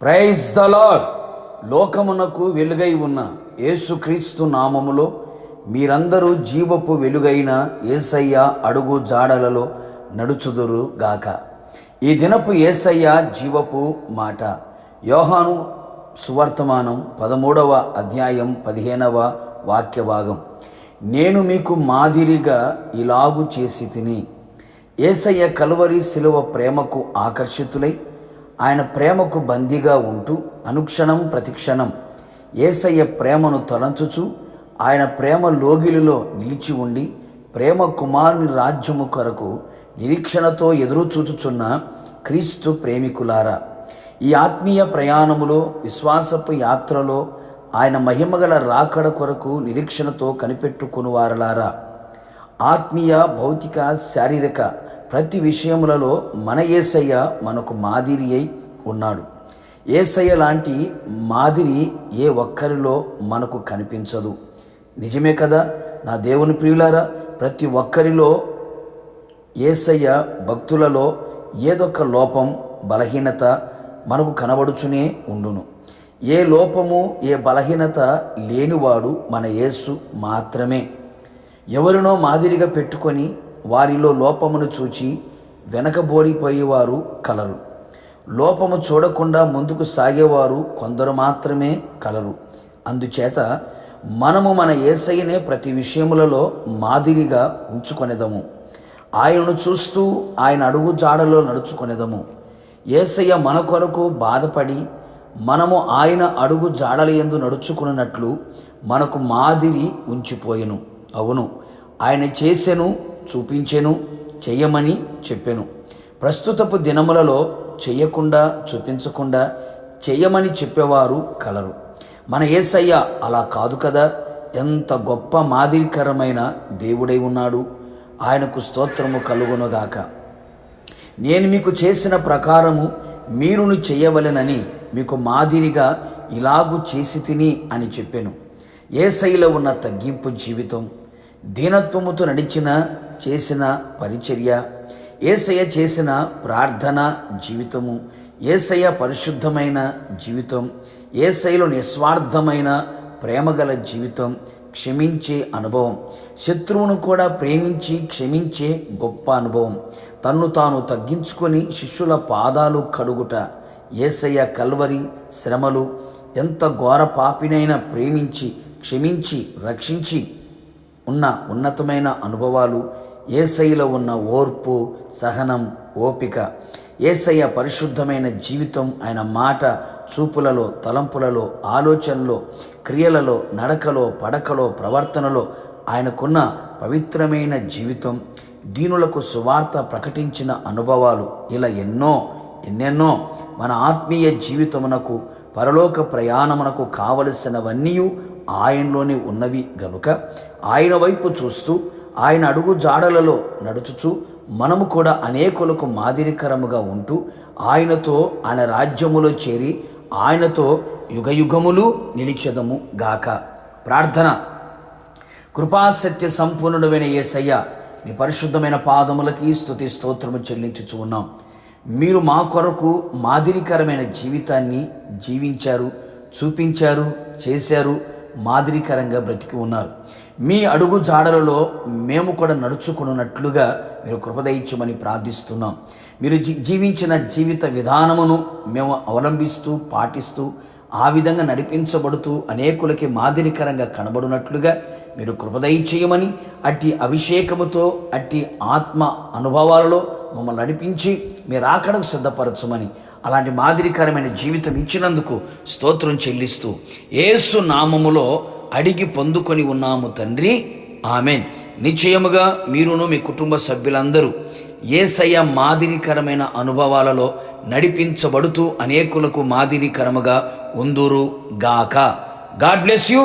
Praise the lord. లోకమునకు వెలుగై ఉన్న యేసుక్రీస్తు నామములో మీరందరూ జీవపు వెలుగైన యేసయ్య అడుగు జాడలలో నడుచుదురు గాక. ఈ దినపు యేసయ్య జీవపు మాట యోహాను సువర్తమానం 13వ అధ్యాయం 15వ వాక్య భాగం. నేను మీకు మాదిరిగా ఇలాగు చేసి తిని. యేసయ్య కలువరి శిలువ ప్రేమకు ఆకర్షితులై ఆయన ప్రేమకు బందీగా ఉంటూ అనుక్షణం ప్రతిక్షణం యేసయ్య ప్రేమను తలంచుచు ఆయన ప్రేమ లోగిలిలో నిలిచి ఉండి ప్రేమ కుమారుని రాజ్యము కొరకు నిరీక్షణతో ఎదురుచూచుచున్న క్రీస్తు ప్రేమికులారా, ఈ ఆత్మీయ ప్రయాణములో విశ్వాసపు యాత్రలో ఆయన మహిమగల రాకడ కొరకు నిరీక్షణతో కనిపెట్టుకునివారలారా, ఆత్మీయ భౌతిక శారీరక ప్రతి విషయములలో మన యేసయ్య మనకు మాదిరి అయి ఉన్నాడు. యేసయ్య లాంటి మాదిరి ఏ ఒక్కరిలో మనకు కనిపించదు. నిజమే కదా నా దేవుని ప్రియులారా? ప్రతి ఒక్కరిలో యేసయ్య భక్తులలో ఏదొక లోపం, బలహీనత మనకు కనబడుచునే ఉండును. ఏ లోపము ఏ బలహీనత లేనివాడు మన యేసు మాత్రమే. ఎవరినో మాదిరిగా పెట్టుకొని వారిలో లోపమును చూచి వెనకబోడిపోయేవారు కలరు. లోపము చూడకుండా ముందుకు సాగేవారు కొందరు మాత్రమే కలరు. అందుచేత మనము మన యేసయ్యనే ప్రతి విషయములలో మాదిరిగా ఉంచుకొనేదము. ఆయనను చూస్తూ ఆయన అడుగు జాడలో నడుచుకొనేదము. యేసయ్య మన కొరకు బాధపడి మనము ఆయన అడుగు జాడల యందు నడుచుకున్నట్లు మనకు మాదిరి ఉంచిపోయెను. అవును, ఆయన చేసెను, చూపించెను, చెయ్యమని చెప్పెను. ప్రస్తుతపు దినములలో చెయ్యకుండా, చూపించకుండా చెయ్యమని చెప్పేవారు కలరు. మన యేసయ్య అలా కాదు కదా. ఎంత గొప్ప మాదిరికరమైన దేవుడై ఉన్నాడు. ఆయనకు స్తోత్రము కలుగునుగాక. నేను మీకు చేసిన ప్రకారము మీరును చెయ్యవలెనని మీకు మాదిరిగా ఇలాగు చేసి తిని అని చెప్పాను. యేసయ్యలో ఉన్న తగ్గింపు జీవితం, దీనత్వముతో చేసిన పరిచర్య, యేసయ్య చేసిన ప్రార్థన జీవితము, యేసయ్య పరిశుద్ధమైన జీవితం, యేసయ్యలో నిస్వార్థమైన ప్రేమగల జీవితం, క్షమించే అనుభవం, శత్రువును కూడా ప్రేమించి క్షమించే గొప్ప అనుభవం, తన్ను తాను తగ్గించుకొని శిష్యుల పాదాలు కడుగుట, యేసయ్య కల్వరి శ్రమలు, ఎంత ఘోర పాపినైనా ప్రేమించి క్షమించి రక్షించి ఉన్న ఉన్నతమైన అనుభవాలు, యేసయ్యలో ఉన్న ఓర్పు, సహనం, ఓపిక, యేసయ్య పరిశుద్ధమైన జీవితం, ఆయన మాట, చూపులలో, తలంపులలో, ఆలోచనలో, క్రియలలో, నడకలో, పడకలో, ప్రవర్తనలో ఆయనకున్న పవిత్రమైన జీవితం, దీనులకు సువార్త ప్రకటించిన అనుభవాలు, ఇలా ఎన్నెన్నో మన ఆత్మీయ జీవితమునకు, పరలోక ప్రయాణమునకు కావలసినవన్నీ ఆయనలోనే ఉన్నవి గనుక ఆయన వైపు చూస్తూ ఆయన అడుగు జాడలలో నడుచుచు మనము కూడా అనేకులకు మాదిరికరముగా ఉంటూ ఆయనతో ఆయన రాజ్యములో చేరి ఆయనతో యుగయుగములు నిలిచెదము గాక. ప్రార్థన. కృపాసత్య సంపూర్ణుడైన యేసయ్య, నీ పరిశుద్ధమైన పాదములకి స్తుతి స్తోత్రము చెల్లించుచు ఉన్నాం. మీరు మా కొరకు మాదిరికరమైన జీవితాన్ని జీవించారు, చూపించారు, చేశారు, మాదిరికరంగా బ్రతికి ఉన్నారు. మీ అడుగు జాడలలో మేము కూడా నడుచుకున్నట్లుగా మీరు కృపదయించమని ప్రార్థిస్తున్నాం. మీరు జీవించిన జీవిత విధానమును మేము అవలంబిస్తూ పాటిస్తూ ఆ విధంగా నడిపించబడుతూ అనేకులకి మాదిరికరంగా కనబడినట్లుగా మీరు కృపదయించమని, అట్టి అభిషేకముతో అట్టి ఆత్మ అనుభవాలలో మమ్మల్ని నడిపించి మీరు ఆకడకు సిద్ధపరచమని, అలాంటి మాదిరికరమైన జీవితం ఇచ్చినందుకు స్తోత్రం చెల్లిస్తూ యేసు నామములో అడిగి పొందుకొని ఉన్నాము తండ్రి, ఆమెన్. నిశ్చయముగా మీరును మీ కుటుంబ సభ్యులందరూ యేసయ్య మాదిరికరమైన అనుభవాలలో నడిపించబడుతూ అనేకులకు మాదిరికరముగా ఉందురు గాక. God bless you.